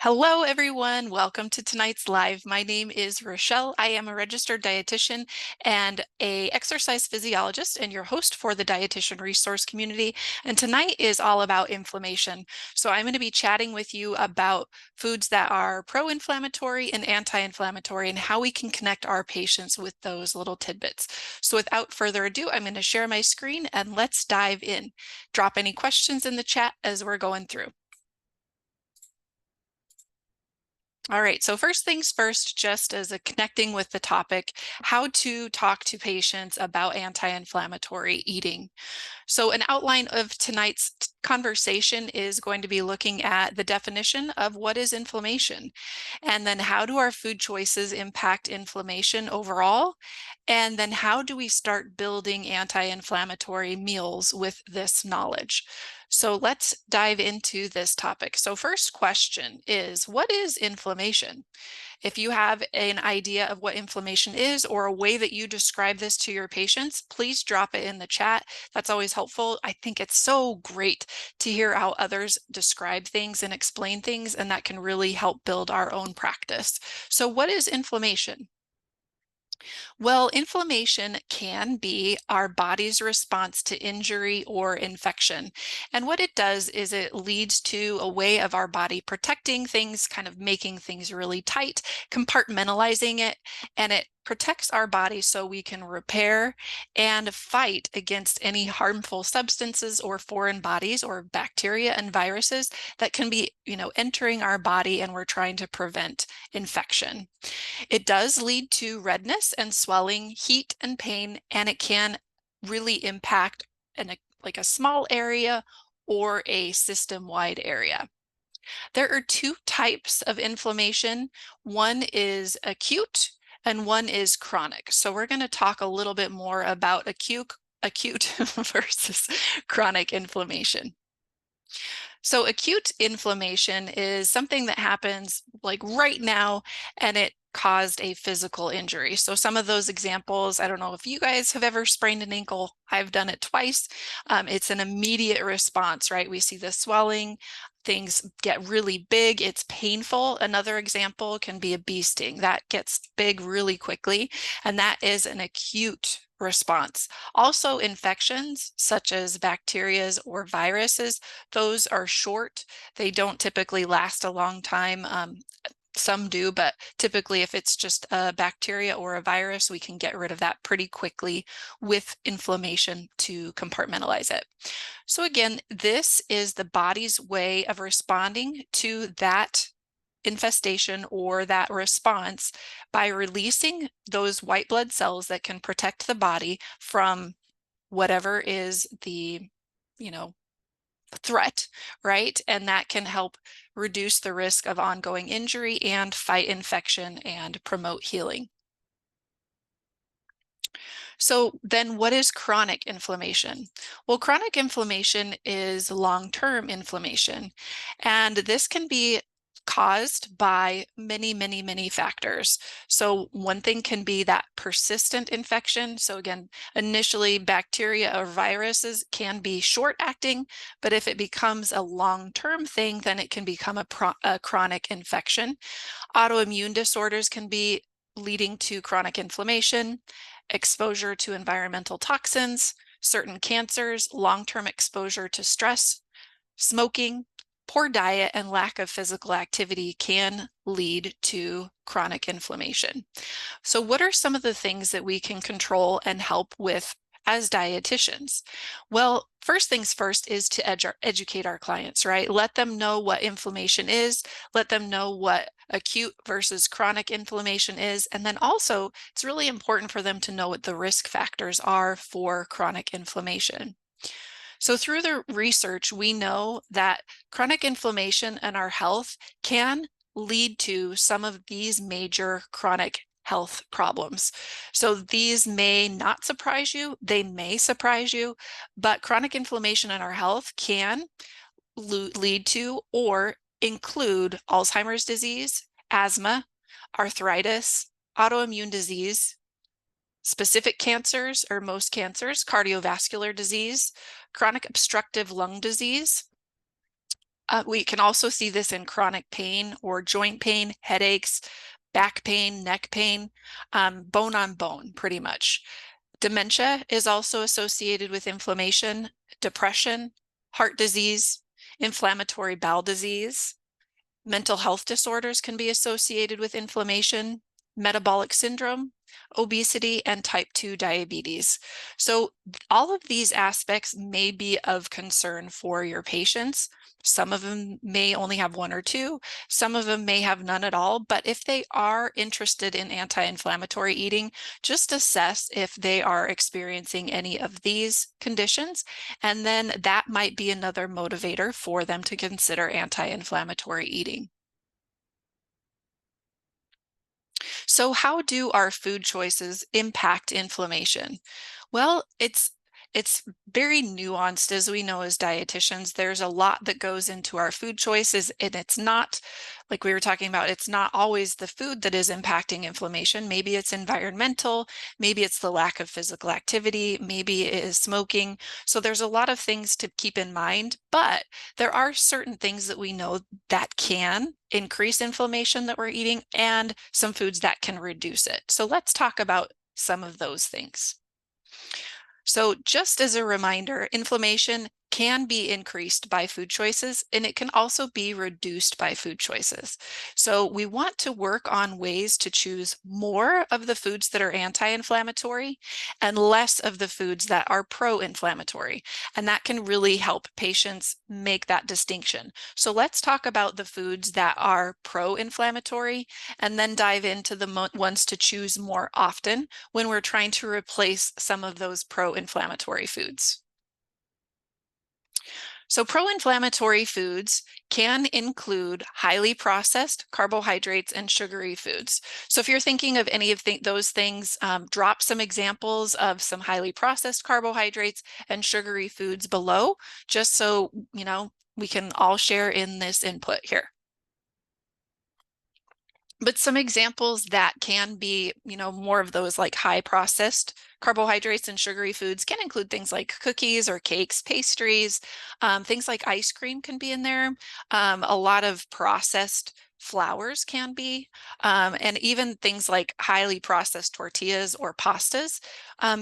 Hello, everyone. Welcome to tonight's live. My name is Rochelle. I am a registered dietitian and a exercise physiologist and your host for the Dietitian Resource Community. And tonight is all about inflammation. So I'm going to be chatting with you about foods that are pro-inflammatory and anti-inflammatory and how we can connect our patients with those little tidbits. So without further ado, I'm going to share my screen and let's dive in. Drop any questions in the chat as we're going through. All right, so first things first, just as a connecting with the topic, how to talk to patients about anti-inflammatory eating. So an outline of tonight's conversation is going to be looking at the definition of what is inflammation, and then how do our food choices impact inflammation overall, and then how do we start building anti-inflammatory meals with this knowledge. So let's dive into this topic. So first question is, what is inflammation? If you have an idea of what inflammation is or a way that you describe this to your patients, please drop it in the chat. That's always helpful. I think it's so great to hear how others describe things and explain things, and that can really help build our own practice. So what is inflammation? Well, inflammation can be our body's response to injury or infection. And what it does is it leads to a way of our body protecting things, kind of making things really tight, compartmentalizing it, and it protects our body so we can repair and fight against any harmful substances or foreign bodies or bacteria and viruses that can be, entering our body, and we're trying to prevent infection. It does lead to redness and swelling, heat and pain, and it can really impact like a small area or a system-wide area. There are two types of inflammation. One is acute and one is chronic. So we're going to talk a little bit more about acute versus chronic inflammation. So acute inflammation is something that happens like right now, and it caused a physical injury. So some of those examples, I don't know if you guys have ever sprained an ankle. I've done it twice. It's an immediate response, right? We see the swelling, things get really big, it's painful. Another example can be a bee sting that gets big really quickly, and that is an acute response. Also, infections such as bacteria or viruses, those are short. They don't typically last a long time. Some do, but typically if it's just a bacteria or a virus, we can get rid of that pretty quickly with inflammation to compartmentalize it. So again, this is the body's way of responding to that infestation or that response by releasing those white blood cells that can protect the body from whatever is the, threat, right? And that can help reduce the risk of ongoing injury and fight infection and promote healing. So then what is chronic inflammation? Well, chronic inflammation is long-term inflammation, and this can be caused by many factors. So one thing can be that persistent infection. So again, initially bacteria or viruses can be short-acting, but if it becomes a long-term thing, then it can become a chronic infection. Autoimmune disorders can be leading to chronic inflammation, exposure to environmental toxins, certain cancers, long-term exposure to stress, smoking, poor diet, and lack of physical activity can lead to chronic inflammation. So what are some of the things that we can control and help with as dietitians? Well, first things first is to educate our clients, right? Let them know what inflammation is, let them know what acute versus chronic inflammation is, and then also it's really important for them to know what the risk factors are for chronic inflammation. So through the research, we know that chronic inflammation in our health can lead to some of these major chronic health problems. So these may not surprise you, they may surprise you, but chronic inflammation in our health can lead to or include Alzheimer's disease, asthma, arthritis, autoimmune disease, specific cancers or most cancers, cardiovascular disease, chronic obstructive lung disease, We can also see this in chronic pain or joint pain, headaches, back pain, neck pain, bone on bone, pretty much. Dementia is also associated with inflammation, depression, heart disease, inflammatory bowel disease. Mental health disorders can be associated with inflammation, metabolic syndrome, obesity, and type 2 diabetes. So all of these aspects may be of concern for your patients. Some of them may only have one or two, some of them may have none at all, but if they are interested in anti-inflammatory eating, just assess if they are experiencing any of these conditions, and then that might be another motivator for them to consider anti-inflammatory eating. So how do our food choices impact inflammation? Well, it's very nuanced, as we know as dietitians. There's a lot that goes into our food choices, and it's not, like we were talking about, it's not always the food that is impacting inflammation. Maybe it's environmental, maybe it's the lack of physical activity, maybe it is smoking. So there's a lot of things to keep in mind, but there are certain things that we know that can increase inflammation that we're eating, and some foods that can reduce it. So let's talk about some of those things. So just as a reminder, inflammation can be increased by food choices, and it can also be reduced by food choices. So we want to work on ways to choose more of the foods that are anti-inflammatory and less of the foods that are pro-inflammatory. And that can really help patients make that distinction. So let's talk about the foods that are pro-inflammatory and then dive into the ones to choose more often when we're trying to replace some of those pro-inflammatory foods. So pro-inflammatory foods can include highly processed carbohydrates and sugary foods. So if you're thinking of any of those things, drop some examples of some highly processed carbohydrates and sugary foods below, just so we can all share in this input here. But some examples that can be, more of those like high processed carbohydrates and sugary foods can include things like cookies or cakes, pastries, things like ice cream can be in there. A lot of processed flours can be, and even things like highly processed tortillas or pastas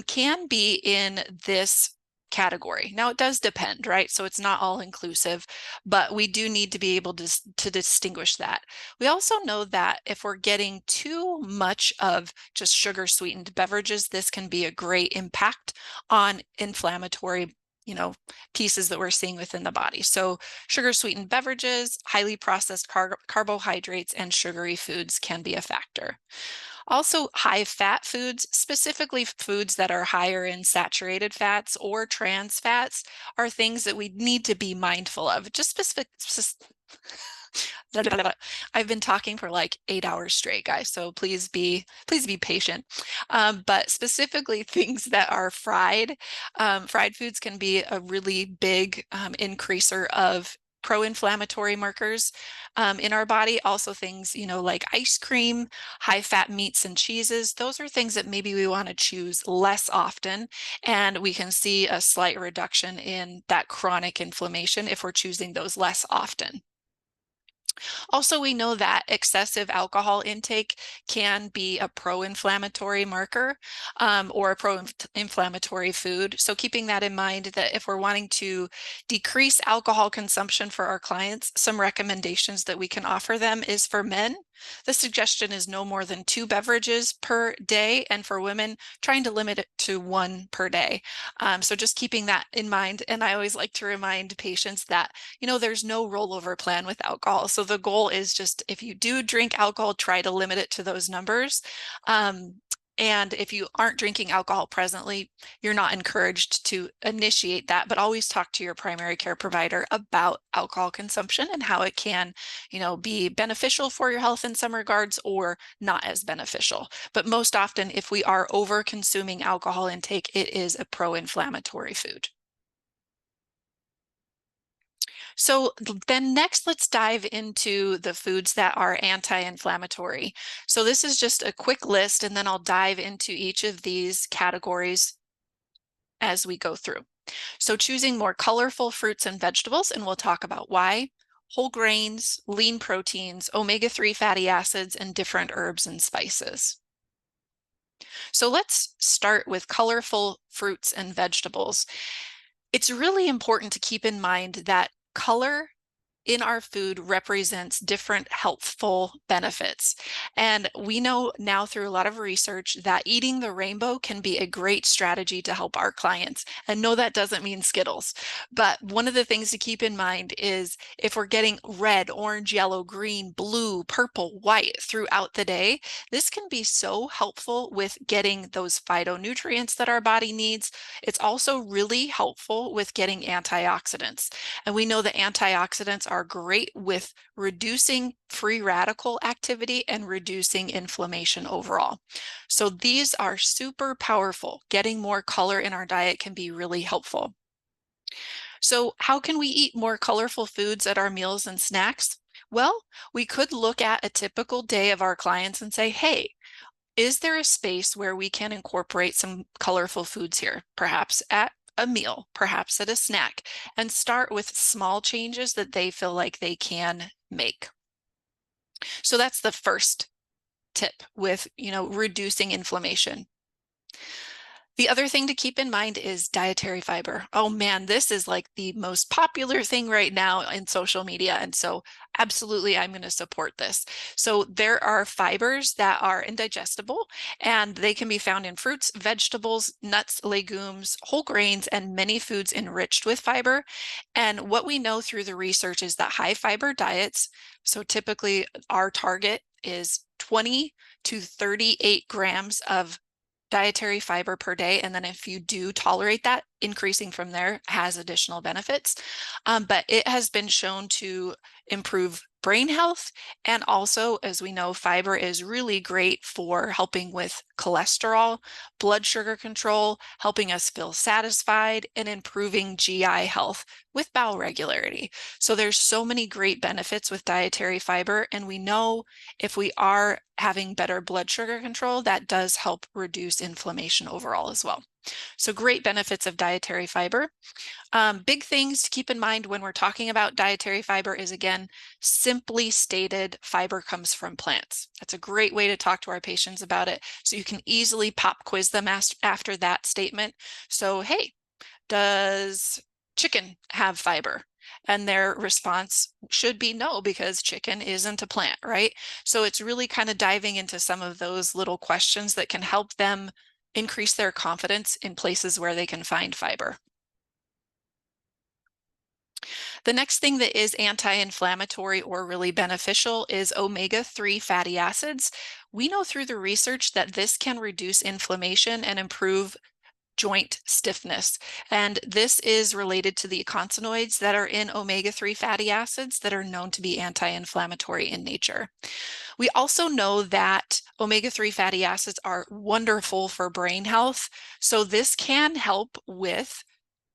can be in this category. Now it does depend, right? So it's not all inclusive, but we do need to be able to distinguish that. We also know that if we're getting too much of just sugar sweetened beverages, this can be a great impact on inflammatory pieces that we're seeing within the body. So sugar sweetened beverages, highly processed carbohydrates, and sugary foods can be a factor. Also, high fat foods, specifically foods that are higher in saturated fats or trans fats, are things that we need to be mindful of. I've been talking for like 8 hours straight, guys, so please be patient. But specifically things that are fried foods can be a really big increaser of pro-inflammatory markers in our body. Also things, like ice cream, high fat meats and cheeses. Those are things that maybe we want to choose less often, and we can see a slight reduction in that chronic inflammation if we're choosing those less often. Also, we know that excessive alcohol intake can be a pro-inflammatory marker or a pro-inflammatory food. So keeping that in mind, that if we're wanting to decrease alcohol consumption for our clients, some recommendations that we can offer them is for men, the suggestion is no more than 2 beverages per day, and for women, trying to limit it to 1 per day. So just keeping that in mind. And I always like to remind patients that, there's no rollover plan with alcohol. So the goal is just, if you do drink alcohol, try to limit it to those numbers. And if you aren't drinking alcohol presently, you're not encouraged to initiate that, but always talk to your primary care provider about alcohol consumption and how it can, be beneficial for your health in some regards or not as beneficial. But most often, if we are over consuming alcohol intake, it is a pro-inflammatory food. So then next, let's dive into the foods that are anti-inflammatory. So this is just a quick list, and then I'll dive into each of these categories as we go through. So choosing more colorful fruits and vegetables, and we'll talk about why. whole grains, lean proteins, omega-3 fatty acids, and different herbs and spices. So let's start with colorful fruits and vegetables. It's really important to keep in mind that color in our food represents different healthful benefits. And we know now through a lot of research that eating the rainbow can be a great strategy to help our clients. And no, that doesn't mean Skittles. But one of the things to keep in mind is if we're getting red, orange, yellow, green, blue, purple, white throughout the day, this can be so helpful with getting those phytonutrients that our body needs. It's also really helpful with getting antioxidants. And we know that antioxidants are great with reducing free radical activity and reducing inflammation overall. So these are super powerful. Getting more color in our diet can be really helpful. So how can we eat more colorful foods at our meals and snacks? Well, we could look at a typical day of our clients and say, hey, is there a space where we can incorporate some colorful foods here, perhaps at a meal, perhaps at a snack, and start with small changes that they feel like they can make? So that's the first tip with, reducing inflammation. The other thing to keep in mind is dietary fiber. Oh man, this is like the most popular thing right now in social media. And so absolutely, I'm going to support this. So there are fibers that are indigestible and they can be found in fruits, vegetables, nuts, legumes, whole grains, and many foods enriched with fiber. And what we know through the research is that high fiber diets, so typically our target is 20 to 38 grams of dietary fiber per day. And then if you do tolerate that, increasing from there has additional benefits. But it has been shown to improve brain health. And also, as we know, fiber is really great for helping with cholesterol, blood sugar control, helping us feel satisfied, and improving GI health with bowel regularity. So there's so many great benefits with dietary fiber. And we know if we are having better blood sugar control, that does help reduce inflammation overall as well. So great benefits of dietary fiber. Big things to keep in mind when we're talking about dietary fiber is, again, simply stated, fiber comes from plants. That's a great way to talk to our patients about it. So you can easily pop quiz them after that statement. So, hey, does chicken have fiber? And their response should be no, because chicken isn't a plant, right? So it's really kind of diving into some of those little questions that can help them increase their confidence in places where they can find fiber. The next thing that is anti-inflammatory or really beneficial is omega-3 fatty acids. We know through the research that this can reduce inflammation and improve joint stiffness. And this is related to the eicosanoids that are in omega-3 fatty acids that are known to be anti-inflammatory in nature. We also know that omega-3 fatty acids are wonderful for brain health. So this can help with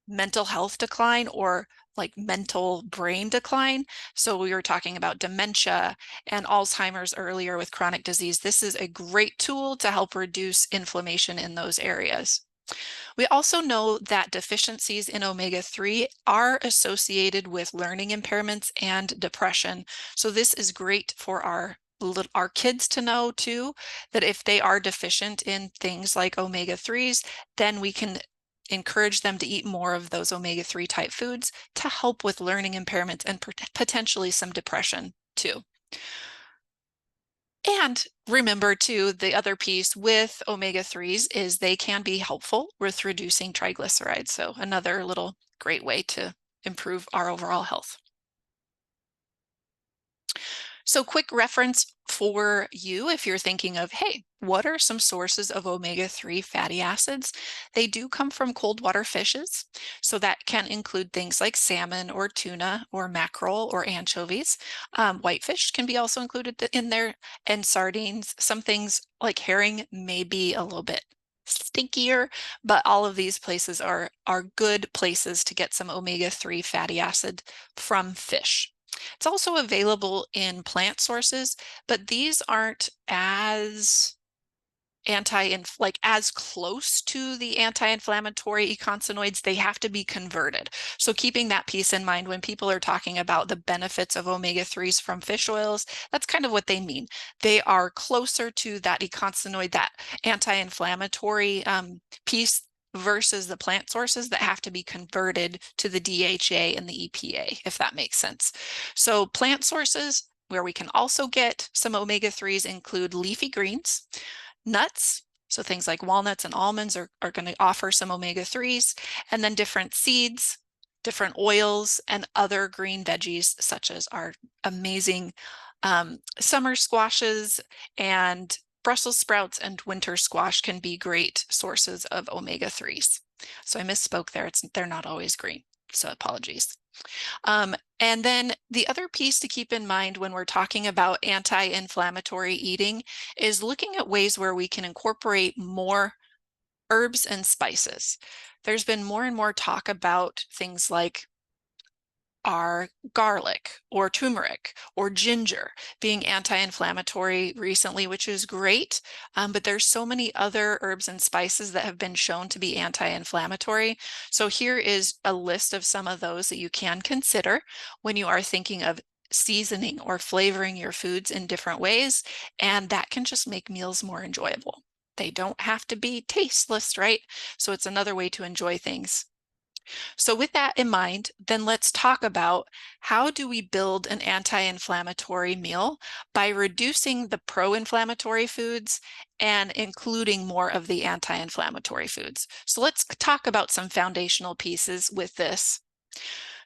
mental health decline or like mental brain decline. So we were talking about dementia and Alzheimer's earlier with chronic disease. This is a great tool to help reduce inflammation in those areas. We also know that deficiencies in omega-3 are associated with learning impairments and depression. So this is great for our kids to know too, that if they are deficient in things like omega-3s, then we can encourage them to eat more of those omega-3 type foods to help with learning impairments and potentially some depression too. And remember too, the other piece with omega-3s is they can be helpful with reducing triglycerides. So another little great way to improve our overall health. So quick reference for you if you're thinking of, hey, what are some sources of omega-3 fatty acids? They do come from cold water fishes. So that can include things like salmon or tuna or mackerel or anchovies. Whitefish can be also included in there, and sardines. Some things like herring may be a little bit stinkier, but all of these places are good places to get some omega-3 fatty acid from fish. It's also available in plant sources, but these aren't as like as close to the anti-inflammatory eicosanoids, they have to be converted. So keeping that piece in mind when people are talking about the benefits of omega-3s from fish oils, that's kind of what they mean. They are closer to that eicosanoid, that anti-inflammatory piece versus the plant sources that have to be converted to the DHA and the EPA, if that makes sense. So plant sources where we can also get some omega-3s include leafy greens, nuts, so things like walnuts and almonds are going to offer some omega-3s, and then different seeds, different oils, and other green veggies, such as our amazing summer squashes, and Brussels sprouts and winter squash can be great sources of omega-3s. So I misspoke there. They're not always green, so apologies. And then the other piece to keep in mind when we're talking about anti-inflammatory eating is looking at ways where we can incorporate more herbs and spices. There's been more and more talk about things like our garlic or turmeric or ginger being anti-inflammatory recently, which is great. But there's so many other herbs and spices that have been shown to be anti-inflammatory. So here is a list of some of those that you can consider when you are thinking of seasoning or flavoring your foods in different ways. And that can just make meals more enjoyable. They don't have to be tasteless, right? So it's another way to enjoy things. So with that in mind, then let's talk about how do we build an anti-inflammatory meal by reducing the pro-inflammatory foods and including more of the anti-inflammatory foods. So let's talk about some foundational pieces with this.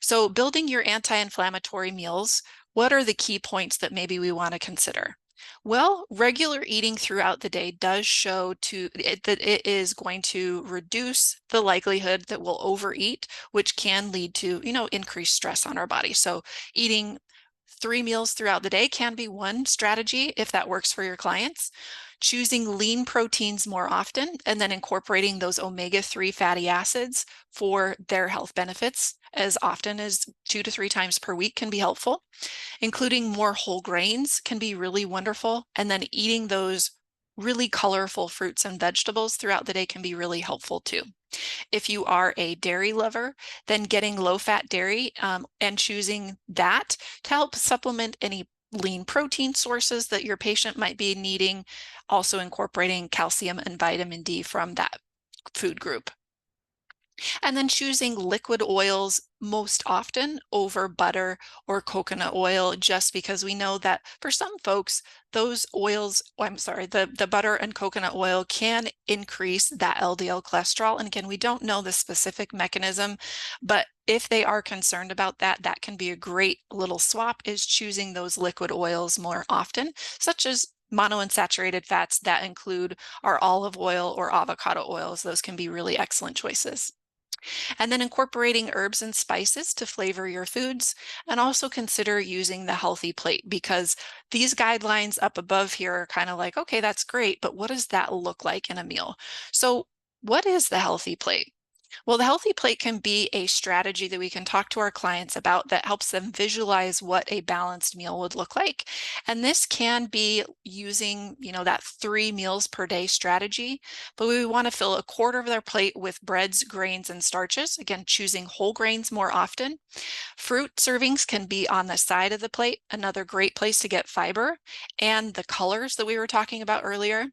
So building your anti-inflammatory meals, what are the key points that maybe we want to consider? Well, regular eating throughout the day does show that it is going to reduce the likelihood that we'll overeat, which can lead to, increased stress on our body. So eating 3 meals throughout the day can be one strategy if that works for your clients. Choosing lean proteins more often and then incorporating those omega-3 fatty acids for their health benefits as often as 2 to 3 times per week can be helpful. Including more whole grains can be really wonderful. And then eating those really colorful fruits and vegetables throughout the day can be really helpful too. If you are a dairy lover, then getting low-fat dairy and choosing that to help supplement any lean protein sources that your patient might be needing, also incorporating calcium and vitamin D from that food group. And then choosing liquid oils most often over butter or coconut oil, just because we know that for some folks, those oils, the butter and coconut oil can increase that LDL cholesterol. And again, we don't know the specific mechanism, but if they are concerned about that, that can be a great little swap, is choosing those liquid oils more often, such as monounsaturated fats that include our olive oil or avocado oils. Those can be really excellent choices. And then incorporating herbs and spices to flavor your foods, and also consider using the healthy plate, because these guidelines up above here are kind of like, okay, that's great, but what does that look like in a meal? So what is the healthy plate? Well, the healthy plate can be a strategy that we can talk to our clients about that helps them visualize what a balanced meal would look like. And this can be using, that 3 meals per day strategy, but we want to fill a quarter of their plate with breads, grains, and starches. Again, choosing whole grains more often. Fruit servings can be on the side of the plate, another great place to get fiber and the colors that we were talking about earlier.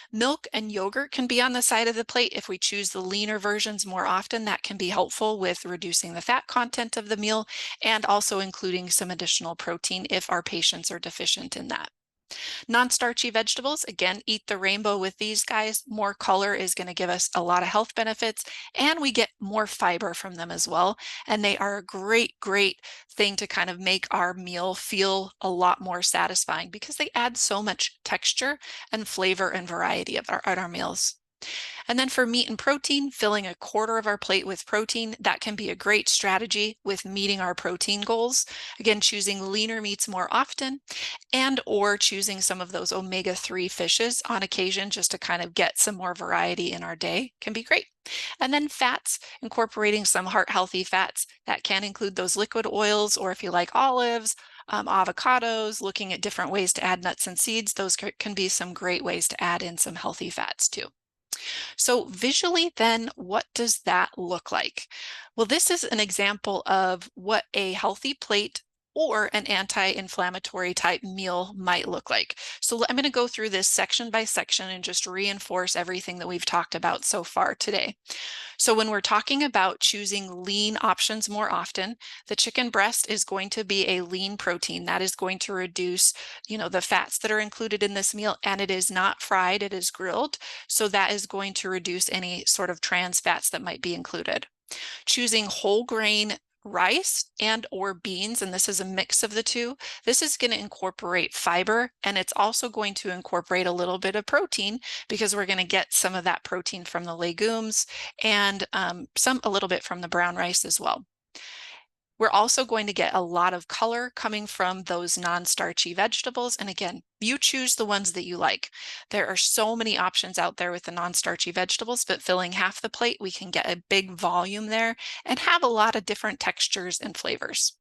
Milk and yogurt can be on the side of the plate. If we choose the leaner versions more often, that can be helpful with reducing the fat content of the meal and also including some additional protein if our patients are deficient in that. Non-starchy vegetables, again, eat the rainbow with these guys. More color is going to give us a lot of health benefits, and we get more fiber from them as well. And they are a great, great thing to kind of make our meal feel a lot more satisfying because they add so much texture and flavor and variety of our meals. And then for meat and protein, filling a quarter of our plate with protein, that can be a great strategy with meeting our protein goals. Again, choosing leaner meats more often and or choosing some of those omega-3 fishes on occasion just to kind of get some more variety in our day can be great. And then fats, incorporating some heart healthy fats that can include those liquid oils, or if you like olives, Avocados, looking at different ways to add nuts and seeds, those can be some great ways to add in some healthy fats too. So visually then, what does that look like? Well, this is an example of what a healthy plate or an anti-inflammatory type meal might look like. So I'm going to go through this section by section and just reinforce everything that we've talked about so far today. So when we're talking about choosing lean options more often, the chicken breast is going to be a lean protein. That is going to reduce, the fats that are included in this meal, and it is not fried, it is grilled. So that is going to reduce any sort of trans fats that might be included. Choosing whole grain rice and or beans, and this is a mix of the two, this is going to incorporate fiber, and it's also going to incorporate a little bit of protein because we're going to get some of that protein from the legumes and a little bit from the brown rice as well. We're also going to get a lot of color coming from those non-starchy vegetables. And again, you choose the ones that you like. There are so many options out there with the non-starchy vegetables, but filling half the plate, we can get a big volume there and have a lot of different textures and flavors.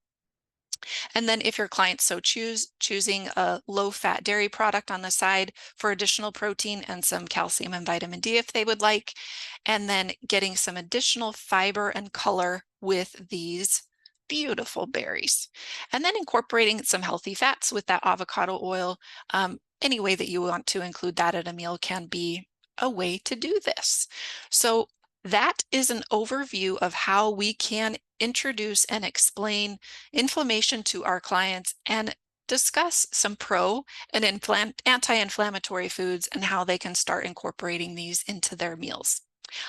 And then if your clients so choosing a low-fat dairy product on the side for additional protein and some calcium and vitamin D if they would like, and then getting some additional fiber and color with these beautiful berries. And then incorporating some healthy fats with that avocado oil. Any way that you want to include that at a meal can be a way to do this. So that is an overview of how we can introduce and explain inflammation to our clients and discuss some pro and anti-inflammatory foods and how they can start incorporating these into their meals.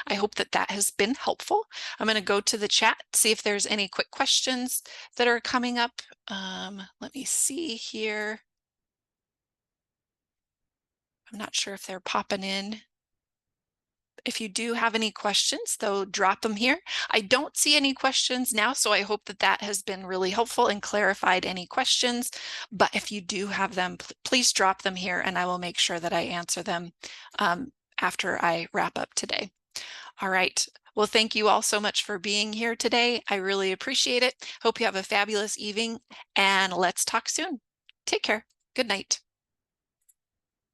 I hope that that has been helpful. I'm going to go to the chat, see if there's any quick questions that are coming up. Let me see here. I'm not sure if they're popping in. If you do have any questions, though, drop them here. I don't see any questions now, so I hope that that has been really helpful and clarified any questions. But if you do have them, please drop them here and I will make sure that I answer them after I wrap up today. All right. Well, thank you all so much for being here today. I really appreciate it. Hope you have a fabulous evening and let's talk soon. Take care. Good night.